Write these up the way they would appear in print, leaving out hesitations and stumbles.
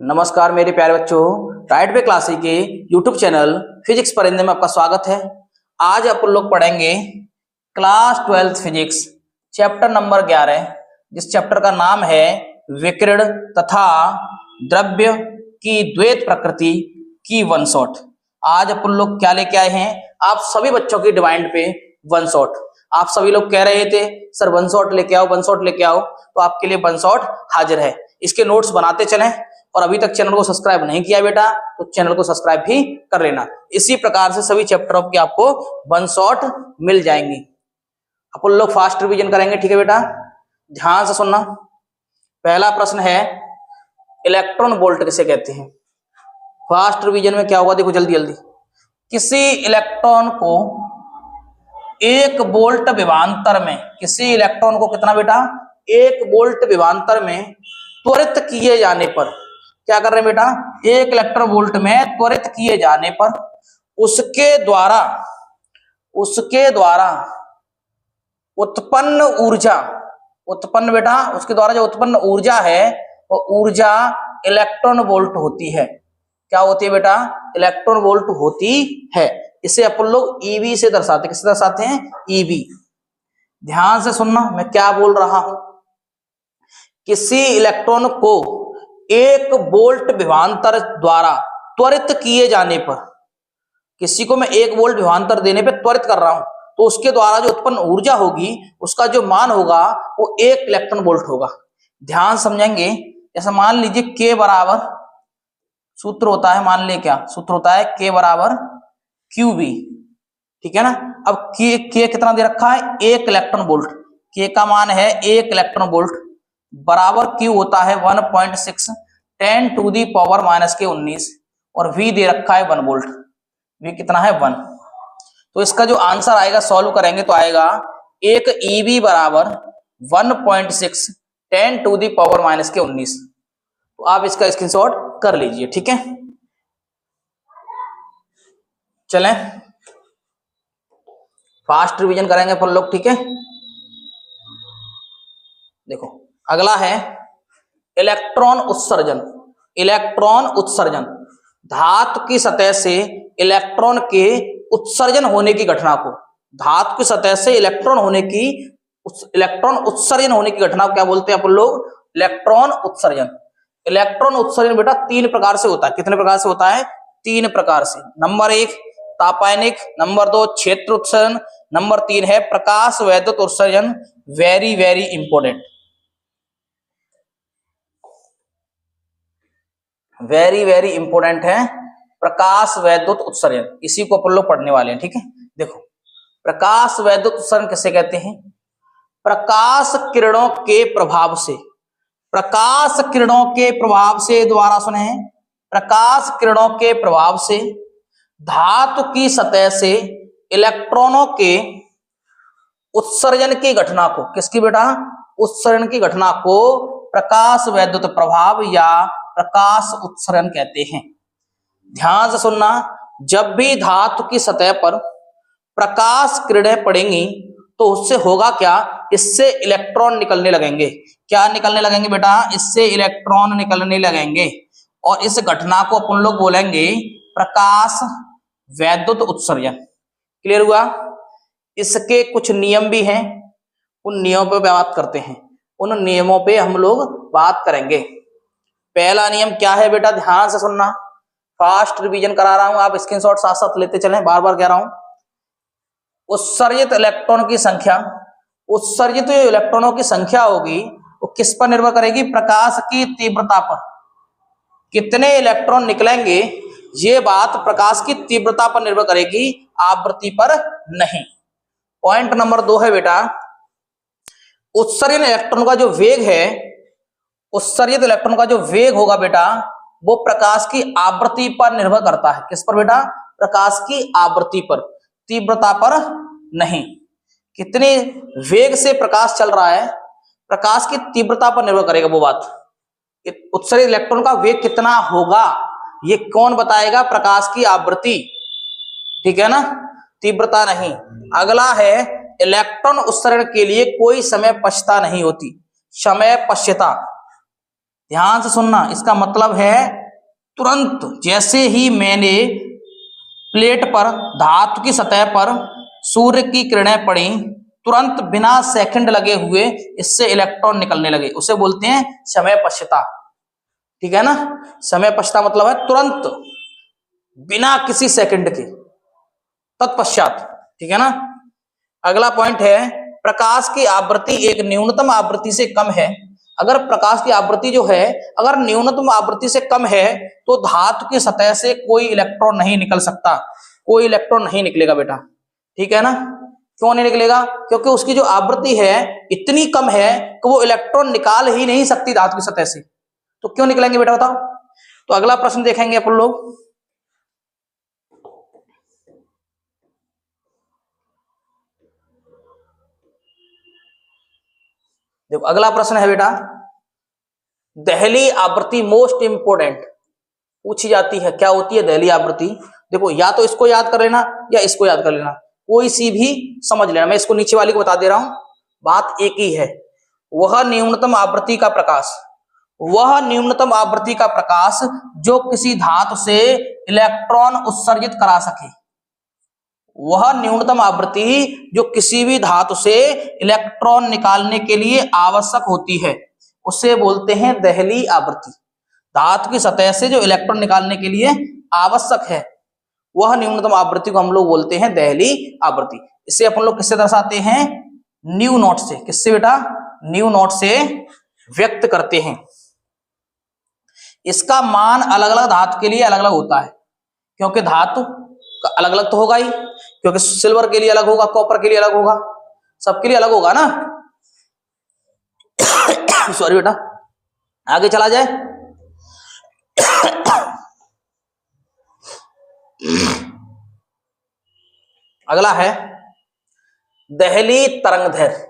नमस्कार मेरे प्यारे बच्चों, राइट वे क्लासेस के यूट्यूब चैनल फिजिक्स परिंदे में आपका स्वागत है। आज अपन लोग पढ़ेंगे class 12th physics chapter number 11, जिस चैप्टर का नाम है विकिरण तथा द्रव्य की द्वैत प्रकृति की वन शॉट। आज अपन लोग क्या लेके आए हैं, आप सभी बच्चों की डिमांड पे वन शॉट। आप सभी लोग कह रहे थे सर वन शॉट लेके आओ, वन शॉट लेके आओ, तो आपके लिए वन शॉट हाजिर है। इसके नोट्स बनाते चलें, और अभी तक चैनल को सब्सक्राइब नहीं किया बेटा तो चैनल को सब्सक्राइब भी कर लेना। इसी प्रकार से सभी चैप्टरों की आपको वन शॉट मिल जाएंगी। अपन लोग फास्ट रिवीजन करेंगे, ठीक है बेटा, ध्यान से सुनना। पहला प्रश्न है इलेक्ट्रॉन वोल्ट किसे कहते हैं। फास्ट रिवीजन में क्या होगा देखो जल्दी जल्दी। किसी इलेक्ट्रॉन को एक वोल्ट विभवांतर में, किसी इलेक्ट्रॉन को कितना बेटा, एक वोल्ट विभवांतर में त्वरित किए जाने पर, क्या कर रहे हैं बेटा, एक इलेक्ट्रॉन वोल्ट में त्वरित किए जाने पर उसके द्वारा उत्पन्न ऊर्जा, उत्पन्न बेटा उसके द्वारा जो उत्पन्न ऊर्जा है वो ऊर्जा इलेक्ट्रॉन वोल्ट होती है। क्या होती है बेटा, इलेक्ट्रॉन वोल्ट होती है। इसे अपन लोग ईवी से दर्शाते हैं। किससे दर्शाते हैं, ईवी। ध्यान से सुनना मैं क्या बोल रहा हूं। किसी इलेक्ट्रॉन को एक वोल्ट विभवांतर द्वारा त्वरित किए जाने पर, किसी को मैं एक वोल्ट विभवांतर देने पे त्वरित कर रहा हूं तो उसके द्वारा जो उत्पन्न ऊर्जा होगी उसका जो मान होगा वो एक इलेक्ट्रॉन वोल्ट होगा। ध्यान समझेंगे। जैसे मान लीजिए के बराबर सूत्र होता है, मान ले क्या सूत्र होता है, के बराबर क्यूबी, ठीक है ना। अब के कितना दे रखा है, एक इलेक्ट्रॉन वोल्ट। के का मान है एक इलेक्ट्रॉन वोल्ट बराबर क्यू होता है 1.6 10⁻⁻⁻19 और वी दे रखा है 1 वोल्ट। वी कितना है 1। तो इसका जो आंसर आएगा सॉल्व करेंगे तो आएगा एक ईवी बराबर 1.6 10⁻⁻19। तो आप इसका स्क्रीनशॉट कर लीजिए, ठीक है। चलें फास्ट रिवीजन करेंगे अपन लोग, ठीक है। देखो अगला है इलेक्ट्रॉन उत्सर्जन। इलेक्ट्रॉन उत्सर्जन धातु की सतह से इलेक्ट्रॉन के उत्सर्जन होने की घटना को, धातु की सतह से इलेक्ट्रॉन उत्सर्जन होने की घटना को क्या बोलते हैं अपन लोग, इलेक्ट्रॉन उत्सर्जन। इलेक्ट्रॉन उत्सर्जन बेटा 3 प्रकार से होता है। कितने प्रकार से होता है, 3 प्रकार से। नंबर 1 तापायनिक, नंबर 2 क्षेत्र उत्सर्जन, नंबर 3 है प्रकाश वैद्युत उत्सर्जन। Very very important, very very important है प्रकाश वैद्युत उत्सर्जन। इसी को अपन लोग पढ़ने वाले हैं, ठीक है। देखो प्रकाश वैद्युत उत्सर्जन किसे कहते हैं, प्रकाश किरणों के प्रभाव से, प्रकाश किरणों के प्रभाव से, दोबारा सुने, प्रकाश किरणों के प्रभाव से धातु की सतह से इलेक्ट्रॉनों के उत्सर्जन की घटना को, किसकी बेटा, उत्सर्जन की घटना को प्रकाश वैद्युत प्रभाव या प्रकाश उत्सर्जन कहते हैं। ध्यान से सुनना, जब भी धातु की सतह पर प्रकाश किरणें पड़ेंगी तो उससे होगा क्या, इससे इलेक्ट्रॉन निकलने लगेंगे। क्या निकलने लगेंगे बेटा, इससे इलेक्ट्रॉन निकलने लगेंगे और इस घटना को अपन लोग बोलेंगे प्रकाश वैद्युत उत्सर्जन। क्लियर हुआ। इसके कुछ नियम भी हैं, उन नियमों पे बात करते हैं, उन नियमों पे हम लोग बात करेंगे। पहला नियम क्या है बेटा, ध्यान से सुनना, फास्ट रिवीजन करा रहा हूं, आप स्क्रीनशॉट साथ साथ लेते चलें, बार बार कह रहा हूं। उत्सर्जित इलेक्ट्रॉन की संख्या, उत्सर्जित इलेक्ट्रॉनों की संख्या होगी वो किस पर निर्भर करेगी, प्रकाश की तीव्रता पर। कितने इलेक्ट्रॉन निकलेंगे ये बात प्रकाश की तीव्रता पर निर्भर करेगी, आवृत्ति पर नहीं। पॉइंट नंबर 2 है बेटा, उत्सर्जित इलेक्ट्रॉन का जो वेग है, उत्सर्जित इलेक्ट्रॉन का जो वेग होगा बेटा वो प्रकाश की आवृत्ति पर निर्भर करता है। किस पर बेटा, प्रकाश की आवृत्ति पर, तीव्रता पर नहीं। कितने वेग से प्रकाश चल रहा है, प्रकाश की तीव्रता पर निर्भर करेगा वो बात। उत्सर्जित इलेक्ट्रॉन का वेग कितना होगा ये कौन बताएगा, प्रकाश की आवृत्ति, ठीक है ना, तीव्रता नहीं। अगला है इलेक्ट्रॉन उत्सर्जन के लिए कोई समय पश्यता नहीं होती, समय पश्यता। ध्यान से सुनना, इसका मतलब है तुरंत जैसे ही मैंने प्लेट पर धातु की सतह पर सूर्य की किरणें पड़ी, तुरंत बिना सेकंड लगे हुए इससे इलेक्ट्रॉन निकलने लगे, उसे बोलते हैं समय पश्यता। ठीक है ना, समय पश्यता मतलब है तुरंत, बिना किसी सेकंड के, तत्पश्चात। ठीक है ना। अगला पॉइंट है, प्रकाश की आवृत्ति एक न्यूनतम आवृत्ति से कम है। अगर प्रकाश की आवृत्ति जो है अगर न्यूनतम आवृत्ति से कम है तो धातु की सतह से कोई इलेक्ट्रॉन नहीं निकल सकता, कोई इलेक्ट्रॉन नहीं निकलेगा बेटा। ठीक है ना। क्यों नहीं निकलेगा? क्योंकि उसकी जो आवृत्ति है इतनी कम है कि वो इलेक्ट्रॉन निकाल ही नहीं सकती धातु की सतह से। तो क्यों निकलेंगे बेटा बताओ? तो अगला प्रश्न देखेंगे अपन लोग। देखो अगला प्रश्न है बेटा, दहली आवृत्ति मोस्ट इंपोर्टेंट पूछी जाती है। क्या होती है दहली आवृत्ति? देखो या तो इसको याद कर लेना या इसको याद कर लेना, कोई सी भी समझ लेना। मैं इसको नीचे वाली को बता दे रहा हूं, बात एक ही है। वह न्यूनतम आवृत्ति का प्रकाश, वह न्यूनतम आवृत्ति का प्रकाश जो किसी धातु से इलेक्ट्रॉन उत्सर्जित करा सके, वह न्यूनतम आवृत्ति जो किसी भी धातु से इलेक्ट्रॉन निकालने के लिए आवश्यक होती है, उसे बोलते हैं दहली आवृत्ति। धातु की सतह से जो इलेक्ट्रॉन निकालने के लिए आवश्यक है, वह न्यूनतम आवृत्ति को हम लोग बोलते हैं दहली आवृत्ति। इसे अपन लोग किससे दर्शाते हैं? न्यू नॉट से। किससे बेटा? न्यू नॉट से व्यक्त करते हैं। इसका मान अलग अलग धातु के लिए अलग अलग होता है, क्योंकि धातु का अलग अलग तो होगा ही, क्योंकि सिल्वर के लिए अलग होगा, कॉपर के लिए अलग होगा, सबके लिए अलग होगा ना। सॉरी बेटा, आगे चला जाए। अगला है दहली तरंगदैर्घ्य।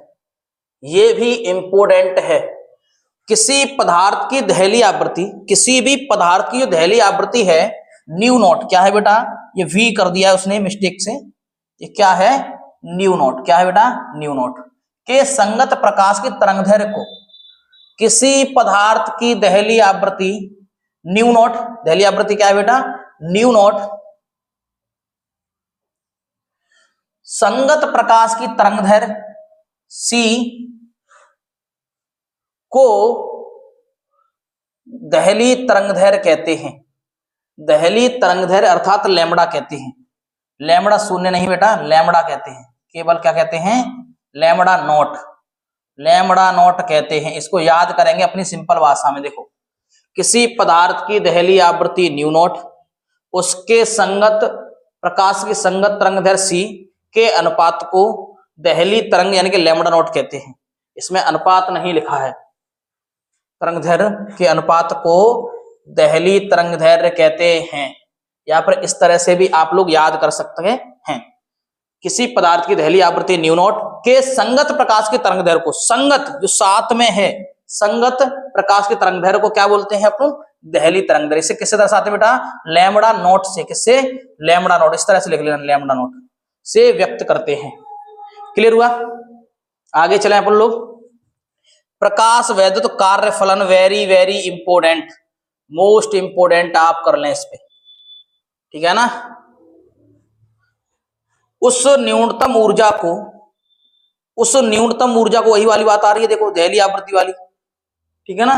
ये भी इंपोर्टेंट है। किसी पदार्थ की दहली आवृत्ति, किसी भी पदार्थ की जो दहली आवृत्ति है न्यू नॉट, क्या है बेटा? ये वी कर दिया है उसने मिस्टेक से, ये क्या है? New not. क्या है बेटा? न्यू नॉट के संगत प्रकाश की तरंगदैर्घ्य को, किसी पदार्थ की दहली आवृत्ति न्यू नॉट, दहली आवृत्ति क्या है बेटा? न्यू नॉट, संगत प्रकाश की तरंगदैर्घ्य सी को दहली तरंगदैर्घ्य कहते हैं। दहली तरंगदैर्घ्य अर्थात लैम्बडा कहते हैं। लैम्बडा शून्य नहीं बेटा, लैम्बडा कहते हैं, केवल क्या कहते हैं? लैम्बडा नॉट, लैम्बडा नॉट कहते हैं। इसको याद करेंगे अपनी सिंपल भाषा में। देखो, किसी पदार्थ की दहली आवृत्ति न्यू नॉट, उसके संगत प्रकाश की संगत तरंगदैर्घ्य सी के अनुपात को दहली तरंग यानी कि लैम्बडा नॉट कहते हैं। इसमें अनुपात नहीं लिखा है, तरंगदैर्घ्य के अनुपात को दहली तरंगदैर्घ्य कहते हैं। या फिर इस तरह से भी आप लोग याद कर सकते हैं, किसी पदार्थ की दहली आवृत्ति न्यू नॉट के संगत प्रकाश की तरंगदैर्घ्य को, संगत जो साथ में है, संगत प्रकाश की तरंगदैर्घ्य को क्या बोलते हैं अपन? दहली तरंगदैर्घ्य। इसे किससे दर्शाते हैं बेटा? लैम्बडा नॉट से। किससे? Lambda naught. इस तरह से लिख लेना, लैम्बडा नॉट से व्यक्त करते हैं। क्लियर हुआ? आगे चले अपन लोग। प्रकाश वैद्युत कार्य फलन, very very important, most important, आप कर लें इस पे। ठीक है ना। उस न्यूनतम ऊर्जा को, उस न्यूनतम ऊर्जा को, वही वाली बात आ रही है देखो, दहली आवृत्ति वाली। ठीक है ना।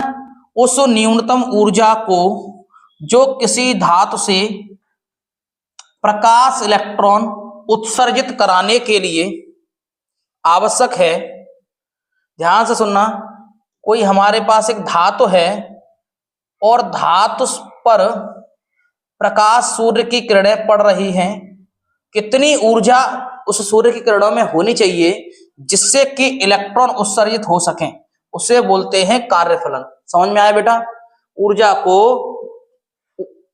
उस न्यूनतम ऊर्जा को जो किसी धातु से प्रकाश इलेक्ट्रॉन उत्सर्जित कराने के लिए आवश्यक है। ध्यान से सुनना, कोई हमारे पास एक धातु है और धातु पर प्रकाश सूर्य की किरणें पड़ रही हैं, कितनी ऊर्जा उस सूर्य की किरणों में होनी चाहिए जिससे कि इलेक्ट्रॉन उत्सर्जित हो सकें, उसे बोलते हैं कार्यफलन। समझ में आया बेटा? ऊर्जा को,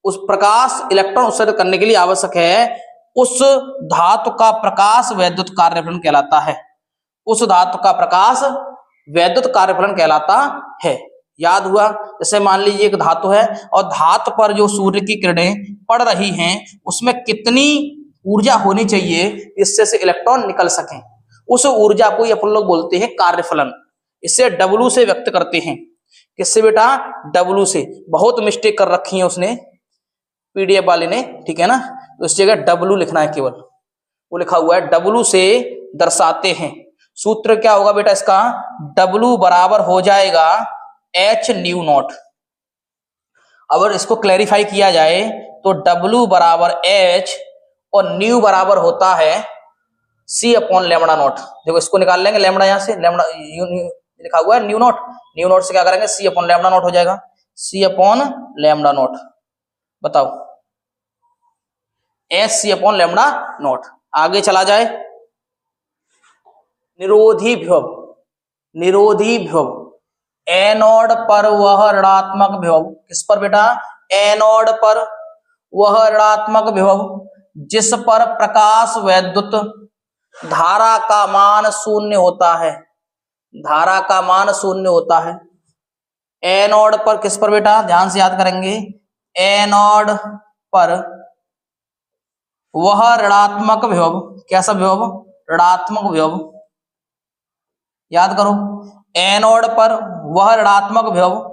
उस प्रकाश इलेक्ट्रॉन उत्सर्जित करने के लिए आवश्यक है, उस धातु का प्रकाश वैद्युत कार्यफलन कहलाता है। उस धातु का प्रकाश वैद्युत कार्यफलन कहलाता है। याद हुआ? जैसे मान लीजिए एक धातु है और धातु पर जो सूर्य की किरणें पड़ रही हैं, उसमें कितनी ऊर्जा होनी चाहिए जिससे से इलेक्ट्रॉन निकल सकें, उस ऊर्जा को अपन लोग बोलते हैं कार्यफलन। इसे W से व्यक्त करते हैं। किससे बेटा? डब्लू से। बहुत मिस्टेक कर रखी है उसने पीडीएफ वाले ने, ठीक है ना। तो इस जगह डब्लू लिखना है, केवल वो लिखा हुआ है डब्लू से दर्शाते हैं। सूत्र क्या होगा बेटा इसका? डब्लू बराबर हो जाएगा एच न्यू नॉट। अगर इसको क्लैरिफाई किया जाए तो डब्लू बराबर एच और न्यू बराबर होता है सी अपॉन लेमड़ा नॉट। देखो इसको निकाल लेंगे, लेमड़ा यहां से, लेमड़ा लिखा हुआ है न्यू नॉट, न्यू नॉट से क्या करेंगे? सी अपॉन लेमड़ा नॉट हो जाएगा, सी अपॉन लेमड़ा नॉट। बताओ, S C upon lambda nought. आगे चला जाए, निरोधी विभव, निरोधी विभव एनोड पर वह ऋणात्मक विभव, किस पर बेटा? एनोड पर वह ऋणात्मक विभव जिस पर प्रकाश वैद्युत धारा का मान शून्य होता है, धारा का मान शून्य होता है। एनोड पर, किस पर बेटा? ध्यान से याद करेंगे, एनोड पर वह ऋणात्मक विभव, कैसा विभव? ऋणात्मक विभव। याद करो, एनोड पर वह ऋणात्मक विभव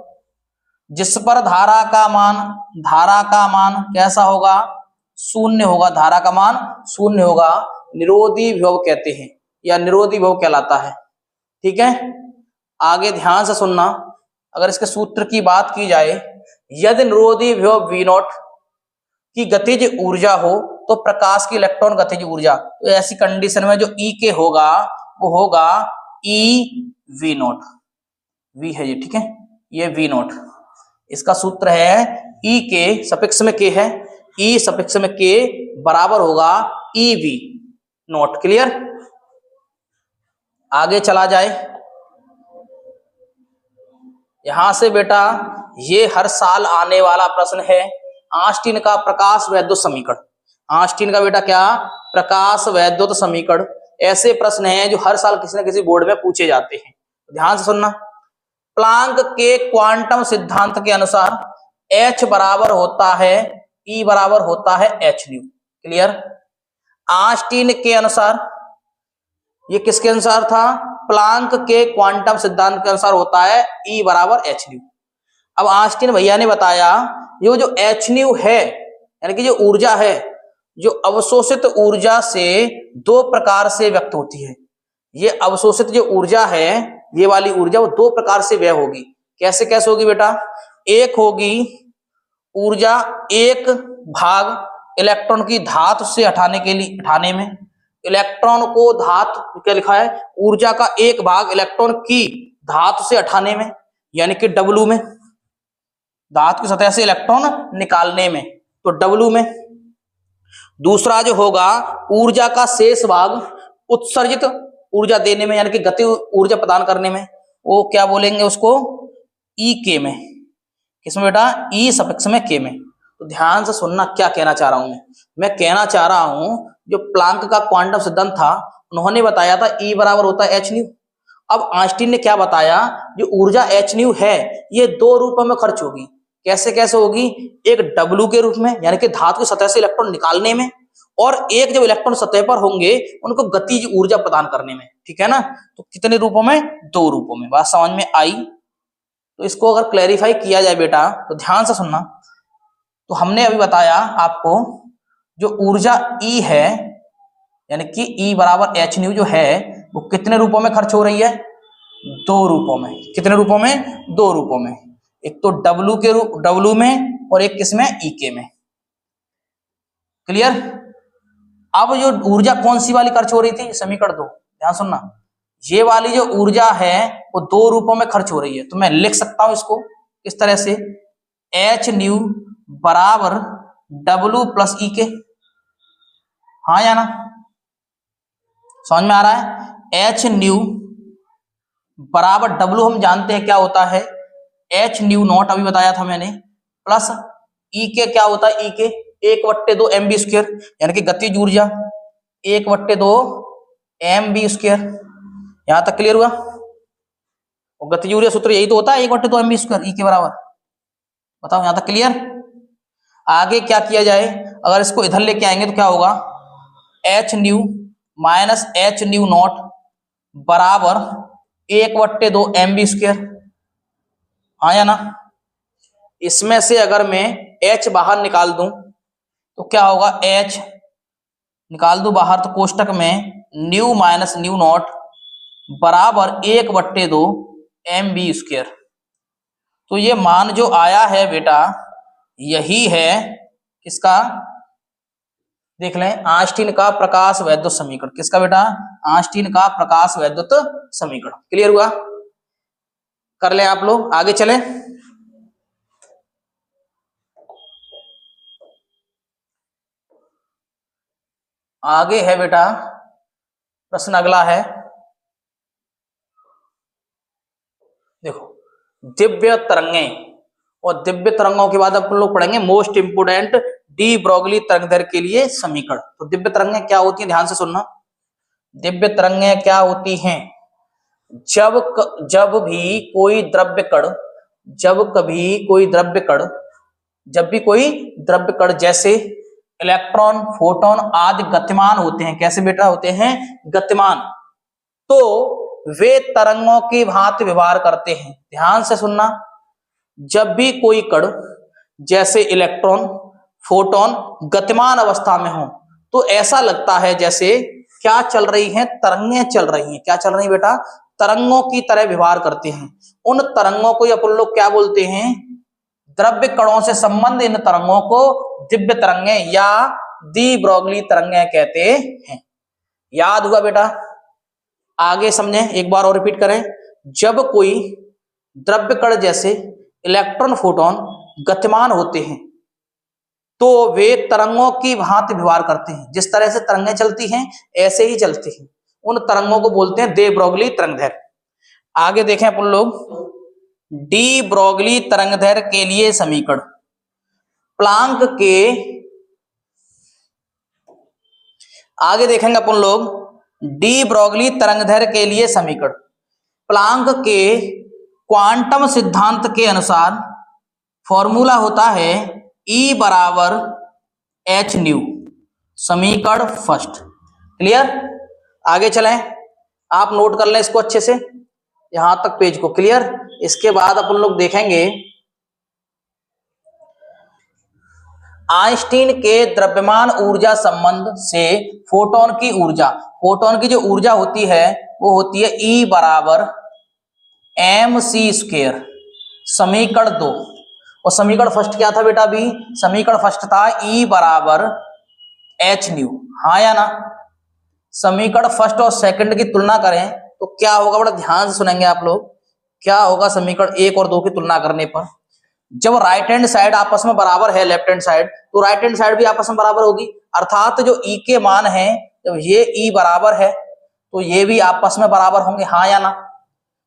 जिस पर धारा का मान कैसा होगा? शून्य होगा, धारा का मान शून्य होगा, निरोधी विभव कहते हैं, या निरोधी विभव कहलाता है। ठीक है, आगे ध्यान से सुनना। अगर इसके सूत्र की बात की जाए, यदि निरोधी विभव V नॉट की गतिज ऊर्जा हो तो प्रकाश की इलेक्ट्रॉन गतिज ऊर्जा, तो ऐसी कंडीशन में जो E के होगा वो होगा E V नॉट। V है ये, ठीक है, ये V नॉट, इसका सूत्र है E के सफिक्स में K है, E सफिक्स में K बराबर होगा EV नॉट। क्लियर? आगे चला जाए, यहां से बेटा ये हर साल आने वाला प्रश्न है, आइंस्टीन का प्रकाश वैद्युत समीकरण। आइंस्टीन का बेटा क्या? प्रकाश वैद्युत समीकरण। ऐसे प्रश्न हैं जो हर साल किसी न किसी बोर्ड में पूछे जाते हैं, ध्यान से सुनना। प्लांक के क्वांटम सिद्धांत के अनुसार H बराबर होता है, E बराबर होता है h न्यू। क्लियर? आइंस्टीन के अनुसार, ये किसके अनुसार था? प्लांक के क्वांटम सिद्धांत के अनुसार होता है E बराबर h न्यू। अब आइंस्टीन भैया ने बताया ये जो h न्यू है, यानी कि जो ऊर्जा है, जो अवशोषित ऊर्जा से दो प्रकार से व्यक्त होती है। ये अवशोषित जो ऊर्जा है, ये वाली ऊर्जा, वो दो प्रकार से व्यय होगी। कैसे कैसे होगी बेटा? एक होगी ऊर्जा एक भाग इलेक्ट्रॉन की धातु से हटाने में, इलेक्ट्रॉन को धातु, क्या लिखा है? ऊर्जा का एक भाग इलेक्ट्रॉन की धातु से हटाने में, यानी कि W में, धातु की सतह से इलेक्ट्रॉन निकालने में, तो W में। दूसरा जो होगा ऊर्जा का शेष भाग उत्सर्जित ऊर्जा देने में, यानी कि गति ऊर्जा प्रदान करने में, वो क्या बोलेंगे उसको? EK में। किसमें बेटा? E सफिक्स में K में। तो ध्यान से सुनना क्या कहना चाह रहा हूं मैं कहना चाह रहा हूं जो प्लांक का क्वांटम सिद्धांत था, उन्होंने बताया था E बराबर होता है h न्यू। अब आइंस्टीन ने क्या बताया? जो ऊर्जा h न्यू है ये दो रूपों में खर्च होगी। कैसे कैसे होगी? एक W के रूप में, यानी कि धातु की सतह से इलेक्ट्रॉन निकालने में, और एक जब इलेक्ट्रॉन सतह पर होंगे उनको गतिज ऊर्जा प्रदान करने में। ठीक है ना? तो कितने रूपों में? दो रूपों में। बात समझ में आई? तो इसको अगर क्लैरिफाई किया जाए बेटा तो ध्यान से सुनना। तो हमने अभी बताया आपको जो ऊर्जा E है, यानी कि E बराबर h न्यू जो है, वो कितने रूपों में खर्च हो रही है? दो रूपों में। कितने रूपों में? दो रूपों में। एक तो W के रूप, W में, और एक किसमें? EK में। क्लियर? अब जो ऊर्जा कौन सी वाली खर्च हो रही थी? समीकरण दो, ध्यान सुनना। ये वाली जो ऊर्जा है वो दो रूपों में खर्च हो रही है, तो मैं लिख सकता हूं इसको इस तरह से, h न्यू बराबर W प्लस EK। हाँ या ना? समझ में आ रहा है? h न्यू बराबर W हम जानते हैं क्या होता है, h न्यू नॉट, अभी बताया था मैंने, प्लस EK क्या होता है? EK 1/2 mv², यानी कि गतिज ऊर्जा 1/2 mv²। यहां तक क्लियर हुआ? और गतिज ऊर्जा सूत्र यही तो होता है, 1/2 mv², E के बराबर। बताओ, यहां तक क्लियर? आगे क्या किया जाए? अगर इसको इधर लेके आएंगे तो क्या होगा? h new minus h new not बराबर 1/2 mv²। हाँ या ना। इसमें से अगर मैं h बाहर निकाल दूं तो क्या होगा, h निकाल दूं बाहर तो कोष्टक में न्यू माइनस न्यू नॉट बराबर 1/2 mv²। तो ये मान जो आया है बेटा यही है किसका, देख लें, आइंस्टीन का प्रकाश वैद्युत समीकरण। किसका बेटा, आइंस्टीन का प्रकाश वैद्युत समीकरण। क्लियर हुआ, कर लें आप लोग, आगे चलें। आगे है बेटा प्रश्न अगला है, देखो दिव्य तरंगें, और दिव्य तरंगों के बाद अपन लोग पढ़ेंगे मोस्ट इंपोर्टेंट डी ब्रोगली तरंगदैर्घ्य के लिए समीकरण। तो दिव्य तरंगें क्या होती हैं, ध्यान से सुनना। दिव्य तरंगें क्या होती हैं, जब भी कोई द्रव्य कण, जब भी कोई द्रव्य कण जैसे इलेक्ट्रॉन, फोटोन आदि गतिमान होते हैं। कैसे बेटा होते हैं, गतिमान। तो वे तरंगों की भांति व्यवहार करते हैं। ध्यान से सुनना, जब भी कोई कण जैसे इलेक्ट्रॉन, फोटोन गतिमान अवस्था में हो तो ऐसा लगता है जैसे क्या चल रही हैं, तरंगें चल रही हैं। क्या चल रही है बेटा, तरंगों की तरह व्यवहार करते हैं। उन तरंगों को अपन लोग क्या बोलते हैं, द्रव्य कणों से संबंध इन तरंगों को दिव्य तरंगें या दी ब्रोगली तरंगें कहते हैं। याद हुआ बेटा, आगे समझें, एक बार और रिपीट करें। जब कोई द्रव्य कण जैसे इलेक्ट्रॉन, फोटोन गतिमान होते हैं तो वे तरंगों की भांति व्यवहार करते हैं। जिस तरह से तरंगें चलती हैं ऐसे ही चलती हैं। उन तरंगों को बोलते हैं दे ब्रोगली तरंगदैर्घ्य। आगे देखें अपन लोग डी ब्रोगली तरंगदैर्घ्य के लिए समीकरण। प्लांक के, आगे देखेंगे अपन लोग डी ब्रोगली तरंगदैर्घ्य के लिए समीकरण। प्लांक के क्वांटम सिद्धांत के अनुसार फॉर्मूला होता है E बराबर h न्यू, समीकरण फर्स्ट। क्लियर, आगे चलें, आप नोट कर लें इसको अच्छे से, यहां तक पेज को। क्लियर, इसके बाद अपन लोग देखेंगे आइंस्टीन के द्रव्यमान ऊर्जा संबंध से फोटोन की ऊर्जा। फोटोन की जो ऊर्जा होती है वो होती है E बराबर mc², समीकरण 2। और समीकरण फर्स्ट क्या था बेटा, अभी समीकरण फर्स्ट था E बराबर h न्यू। हाँ या ना, समीकरण फर्स्ट और सेकंड की तुलना करें तो क्या होगा, बड़ा ध्यान से सुनेंगे आप लोग। क्या होगा समीकरण 1 और 2 की तुलना करने पर, जब राइट हैंड साइड आपस में बराबर है, लेफ्ट हैंड साइड, तो राइट हैंड साइड भी आपस में बराबर होगी। अर्थात जो E के मान है, जब ये E बराबर है तो ये भी आपस में बराबर होंगे। हाँ या ना,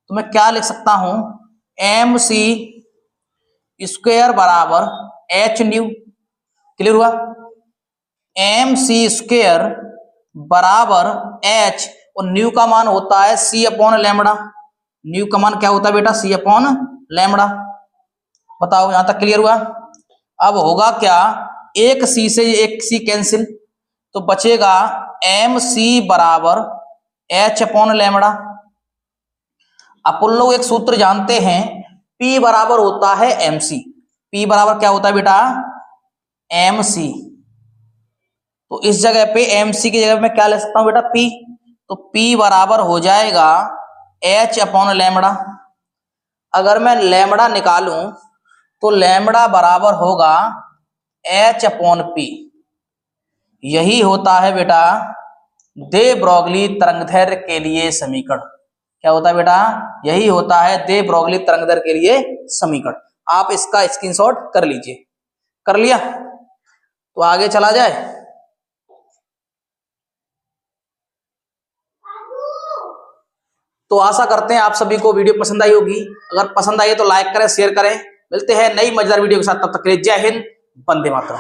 तो मैं क्या लिख सकता हूं, mc² बराबर h न्यू। क्लियर हुआ, mc² बराबर h, और न्यू का मान होता है c/λ। न्यू का मान क्या होता है बेटा, c/λ। बताओ, यहां तक क्लियर हुआ। अब होगा क्या, एक c से एक c कैंसिल, तो बचेगा mc बराबर h/λ। अपन लोग एक सूत्र जानते हैं, P बराबर होता है mc। P बराबर क्या होता है बेटा, mc। तो इस जगह पे mc की जगह मैं क्या ले सकता हूं बेटा, P। तो P बराबर हो जाएगा h/λ। अगर मैं लैम्बडा निकालूं तो लैम्बडा बराबर होगा h/p। यही होता है बेटा दे ब्रोगली तरंगदैर्घ्य के लिए समीकरण। क्या होता है बेटा, यही होता है दे ब्रोगली तरंगदैर्घ्य के लिए समीकरण। आप इसका स्क्रीनशॉट कर लीजिए। कर लिया, तो आगे चला जाए। तो आशा करते हैं आप सभी को वीडियो पसंद आई होगी। अगर पसंद आई तो लाइक करें, शेयर करें। मिलते हैं नई मजेदार वीडियो के साथ, तब तक के लिए जय हिंद, वंदे मातरम।